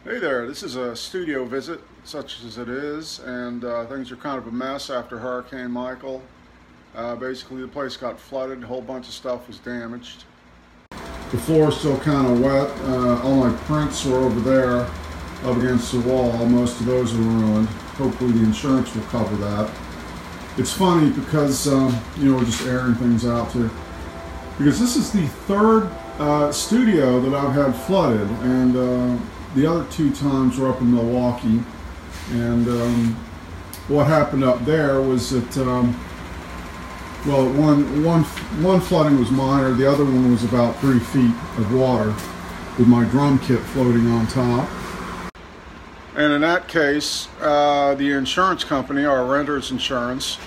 Hey there, this is a studio visit, such as it is, and things are kind of a mess after Hurricane Michael. Basically, the place got flooded, a whole bunch of stuff was damaged. The floor is still kind of wet. All my prints are over there up against the wall. Most of those are ruined. Hopefully the insurance will cover that. It's funny because, we're just airing things out too. Because this is the third studio that I've had flooded, and the other two times were up in Milwaukee. And what happened up there was that, one flooding was minor, the other one was about 3 feet of water with my drum kit floating on top. And in that case, the insurance company, our renter's insurance,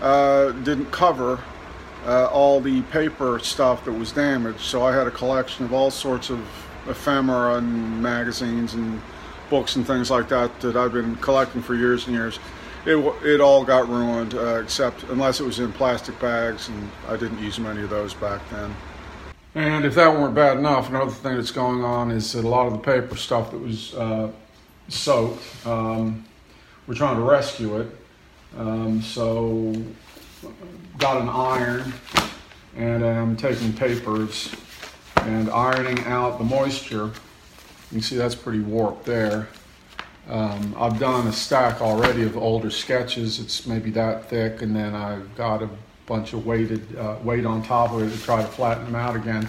didn't cover all the paper stuff that was damaged. So I had a collection of all sorts of ephemera and magazines and books and things like that that I've been collecting for years and years. It all got ruined, except unless it was in plastic bags, and I didn't use many of those back then. And if that weren't bad enough, another thing that's going on is that a lot of the paper stuff that was soaked, we're trying to rescue it. So got an iron, and I'm taking papers and ironing out the moisture. You can see that's pretty warped there. I've done a stack already of older sketches. It's maybe that thick, and then I've got a bunch of weight on top of it to try to flatten them out again.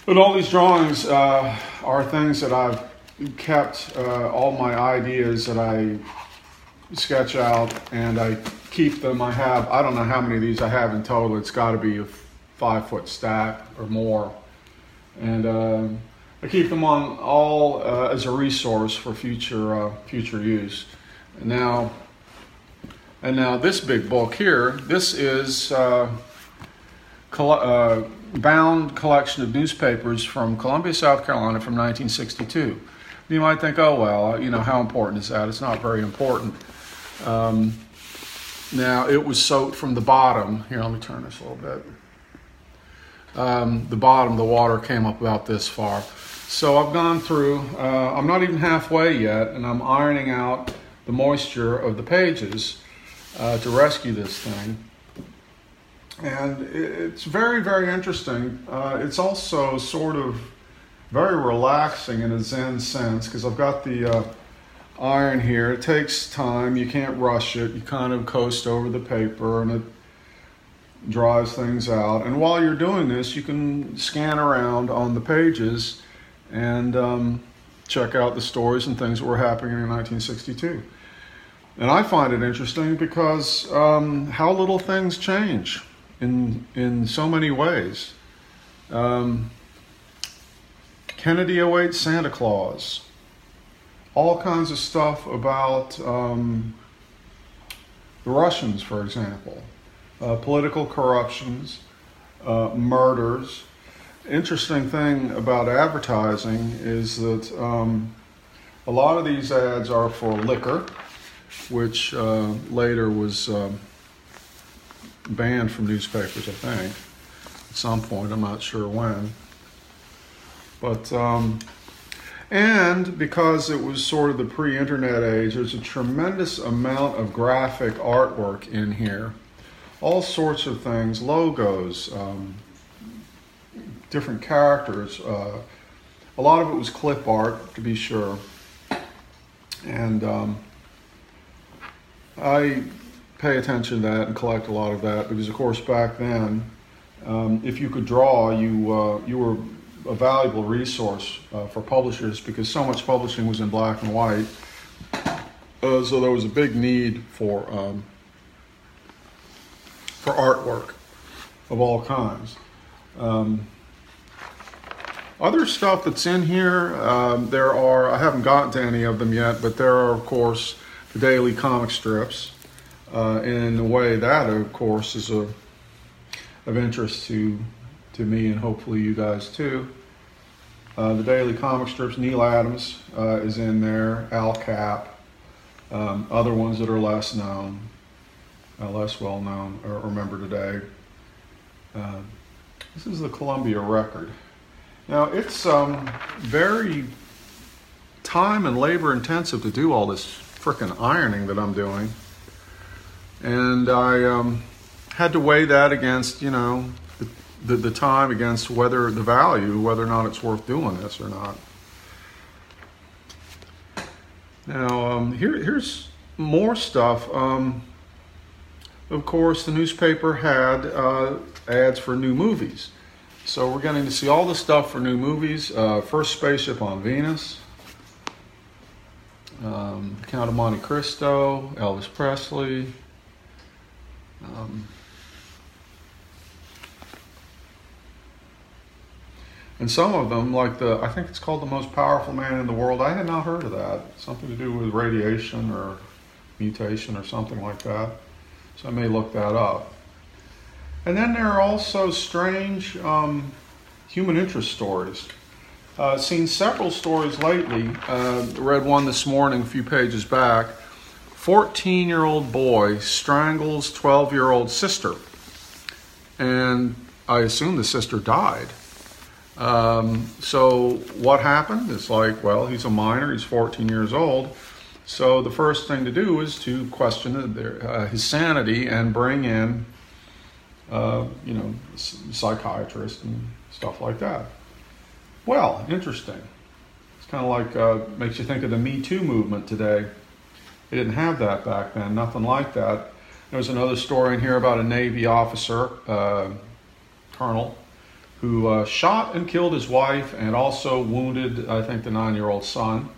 But all these drawings are things that I've kept, all my ideas that I sketch out, and I keep them. I don't know how many of these I have in total. It's got to be a 5-foot stack or more. And I keep them on all as a resource for future use. And now this big book here, this is bound collection of newspapers from Columbia, South Carolina from 1962. You might think, oh well, how important is that? It's not very important. Now it was soaked from the bottom. Here, let me turn this a little bit. The bottom, the water came up about this far. So I've gone through, I'm not even halfway yet, and I'm ironing out the moisture of the pages to rescue this thing. And it's very, very interesting. It's also sort of very relaxing in a Zen sense, because I've got the iron here. It takes time. You can't rush it. You kind of coast over the paper, and it dries things out. And while you're doing this, you can scan around on the pages and check out the stories and things that were happening in 1962. And I find it interesting because how little things change in so many ways. Kennedy awaits Santa Claus. All kinds of stuff about the Russians, for example. Political corruptions, murders. Interesting thing about advertising is that a lot of these ads are for liquor, which later was banned from newspapers, I think, at some point. I'm not sure when. But, and because it was sort of the pre-internet age, there's a tremendous amount of graphic artwork in here. All sorts of things, logos, different characters. A lot of it was clip art, to be sure. And I pay attention to that and collect a lot of that because, of course, back then, if you could draw, you were a valuable resource for publishers because so much publishing was in black and white. So there was a big need for artwork of all kinds. Other stuff that's in here, I haven't gotten to any of them yet, but there are, of course, the daily comic strips. In a way that, of course, is of interest to me and hopefully you guys too. The daily comic strips, Neil Adams is in there, Al Cap, other ones that are less known. Less well known or remembered today. This is the Columbia record. Now it's very time and labor intensive to do all this frickin' ironing that I'm doing. And I had to weigh that against, you know, the time against whether the value, whether or not it's worth doing this or not. Now, here's more stuff. Of course, the newspaper had ads for new movies. So we're getting to see all the stuff for new movies. First Spaceship on Venus, Count of Monte Cristo, Elvis Presley. And some of them, like I think it's called The Most Powerful Man in the World. I had not heard of that. Something to do with radiation or mutation or something like that. So I may look that up. And then there are also strange human interest stories. Seen several stories lately. Read one this morning, a few pages back. 14-year-old boy strangles 12-year-old sister. And I assume the sister died. So what happened? It's like, well, he's a minor, he's 14 years old. So the first thing to do is to question his sanity and bring in, you know, psychiatrists and stuff like that. Well, interesting. It's kind of like, makes you think of the Me Too movement today. They didn't have that back then, nothing like that. There was another story in here about a Navy officer, colonel, who shot and killed his wife and also wounded, I think, the 9-year-old son.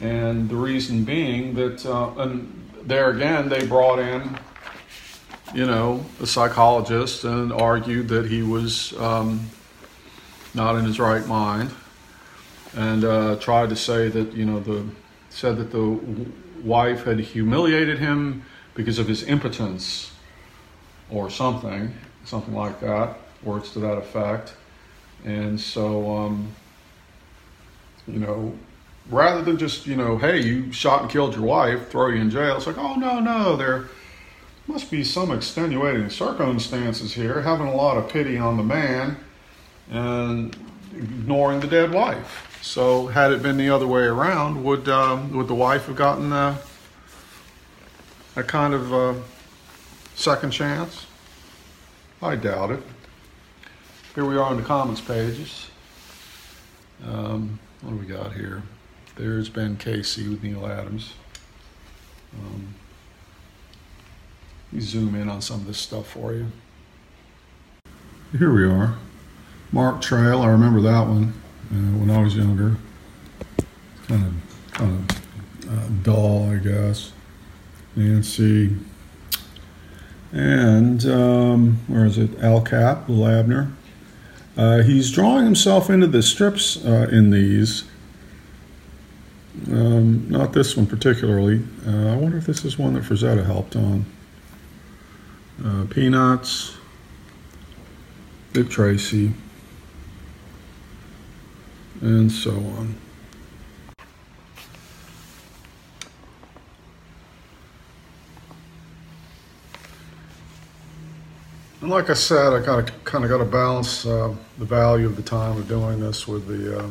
And the reason being that, and there again, they brought in, you know, a psychologist and argued that he was not in his right mind, and tried to say that, you know, said that the wife had humiliated him because of his impotence or something like that. Words to that effect. And so, you know, rather than just, you know, hey, you shot and killed your wife, throw you in jail, it's like, oh, no, there must be some extenuating circumstances here, having a lot of pity on the man and ignoring the dead wife. So had it been the other way around, would the wife have gotten a kind of second chance? I doubt it. Here we are on the comments pages. What do we got here? There's Ben Casey with Neil Adams. Let me zoom in on some of this stuff for you. Here we are. Mark Trail, I remember that one when I was younger. Kind of dull, I guess. Nancy. And where is it? Al Cap, Will Abner. He's drawing himself into the strips in these. Not this one particularly. I wonder if this is one that Frazetta helped on. Peanuts. Dick Tracy. And so on. And like I said, I kind of got to balance the value of the time of doing this with the,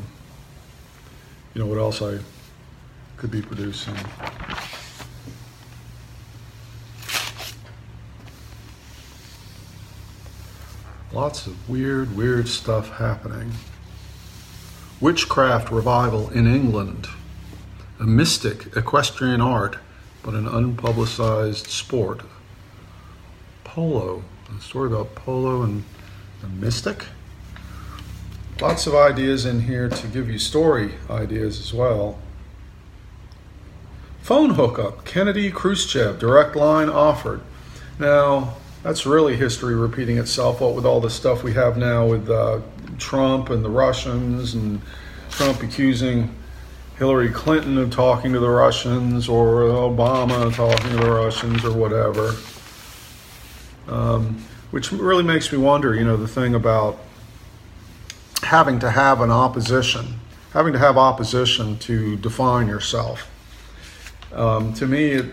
you know, what else I could be producing. Lots of weird stuff happening. Witchcraft revival in England. A mystic equestrian art, but an unpublicized sport. Polo. A story about polo and a mystic. Lots of ideas in here to give you story ideas as well. Phone hookup. Kennedy Khrushchev direct line offered. Now, that's really history repeating itself, what with all the stuff we have now with Trump and the Russians, and Trump accusing Hillary Clinton of talking to the Russians, or Obama talking to the Russians, or whatever. Which really makes me wonder, you know, the thing about having to have an opposition, having to have opposition to define yourself. To me, it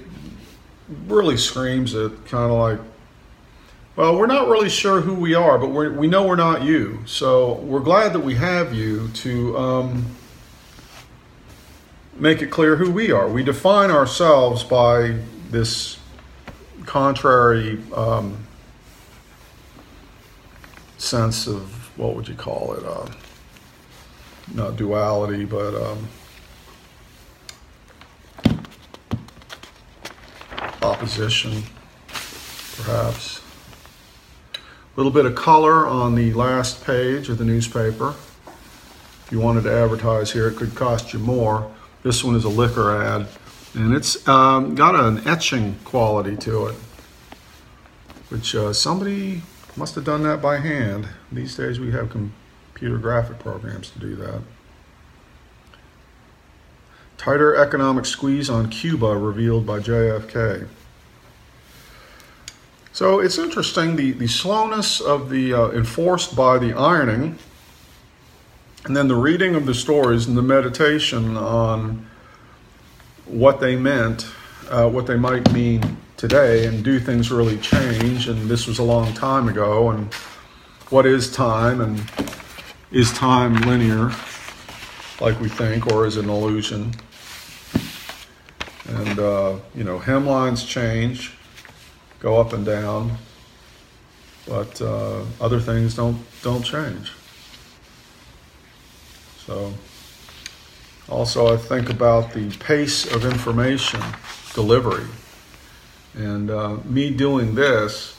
really screams it kind of like, well, we're not really sure who we are, but we know we're not you. So we're glad that we have you to make it clear who we are. We define ourselves by this contrary sense of, what would you call it? Not duality, but opposition, perhaps. A little bit of color on the last page of the newspaper. If you wanted to advertise here, it could cost you more. This one is a liquor ad, and it's got an etching quality to it, which somebody must have done that by hand. These days we have computer graphic programs to do that. Tighter economic squeeze on Cuba revealed by JFK. So it's interesting, the slowness of the enforced by the ironing, and then the reading of the stories and the meditation on what they meant, what they might mean today, and do things really change, and this was a long time ago, and what is time, and is time linear like we think, or is it an illusion? And hemlines change, go up and down, but other things don't change. So also I think about the pace of information delivery, and me doing this,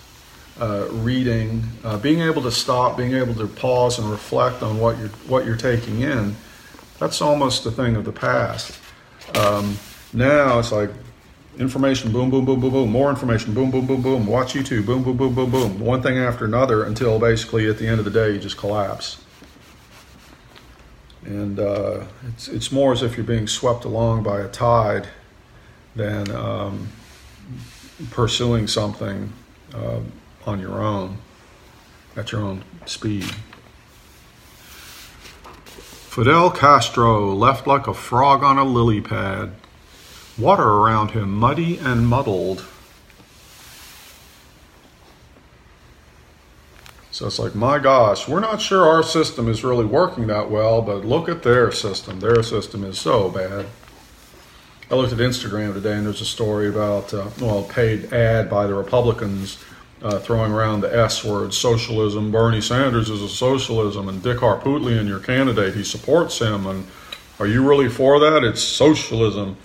reading, being able to stop, being able to pause and reflect on what you're taking in, that's almost a thing of the past. Now it's like information, boom, boom, boom, boom, boom, more information, boom, boom, boom, boom, watch YouTube, boom, boom, boom, boom, boom, one thing after another, until basically at the end of the day you just collapse. And it's more as if you're being swept along by a tide than pursuing something on your own, at your own speed. Fidel Castro left like a frog on a lily pad, water around him muddy and muddled. So it's like, my gosh, we're not sure our system is really working that well, but look at their system. Their system is so bad. I looked at Instagram today, and there's a story about, a paid ad by the Republicans throwing around the S word, socialism. Bernie Sanders is a socialism, and Dick Harpootlian, your candidate, he supports him, and are you really for that? It's socialism.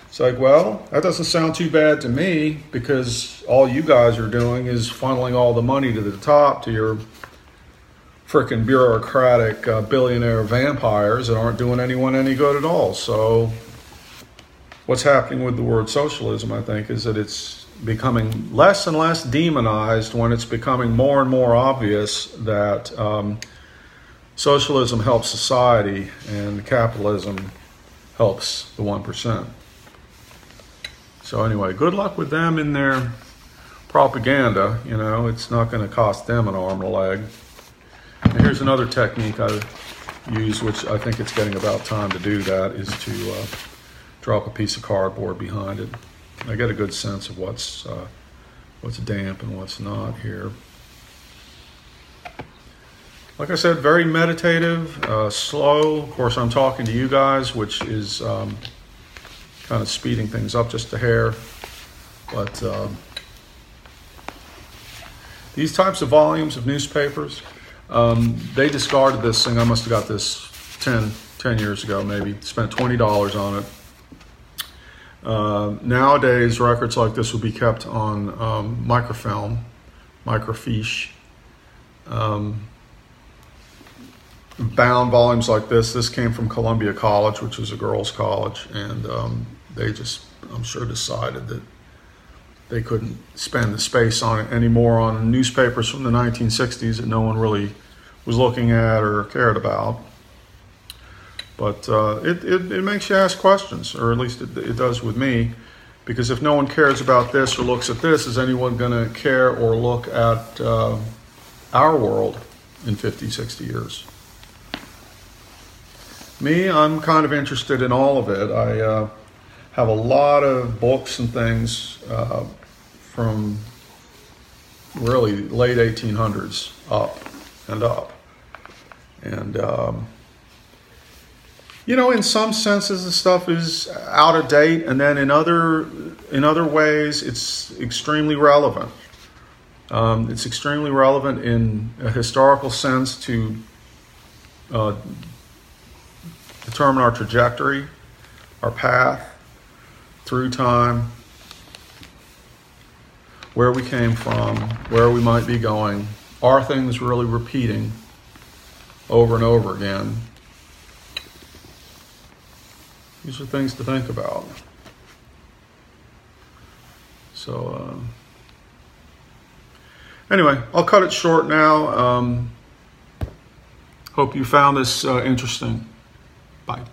It's like, well, that doesn't sound too bad to me, because all you guys are doing is funneling all the money to the top, to your frickin' bureaucratic billionaire vampires that aren't doing anyone any good at all. So what's happening with the word socialism, I think, is that it's becoming less and less demonized when it's becoming more and more obvious that socialism helps society and capitalism helps the 1%. So anyway, good luck with them in their propaganda. It's not going to cost them an arm and a leg. And here's another technique I use, which I think it's getting about time to do that, is to drop a piece of cardboard behind it. I get a good sense of what's damp and what's not here. Like I said, very meditative, slow. Of course, I'm talking to you guys, which is kind of speeding things up just a hair. But these types of volumes of newspapers, they discarded this thing. I must have got this 10 years ago, maybe. Spent $20 on it. Nowadays, records like this would be kept on microfilm, microfiche. Bound volumes like this came from Columbia College, which is a girls' college, and they just, I'm sure, decided that they couldn't spend the space on it anymore on newspapers from the 1960s that no one really was looking at or cared about. But it makes you ask questions, or at least it does with me, because if no one cares about this or looks at this, is anyone going to care or look at our world in 50, 60 years? Me, I'm kind of interested in all of it. I have a lot of books and things from really late 1800s up and up. And in some senses the stuff is out of date, and then in other ways it's extremely relevant. It's extremely relevant in a historical sense to determine our trajectory, our path through time, where we came from, where we might be going. Are things really repeating over and over again? These are things to think about. So, anyway, I'll cut it short now. Hope you found this interesting. Bye.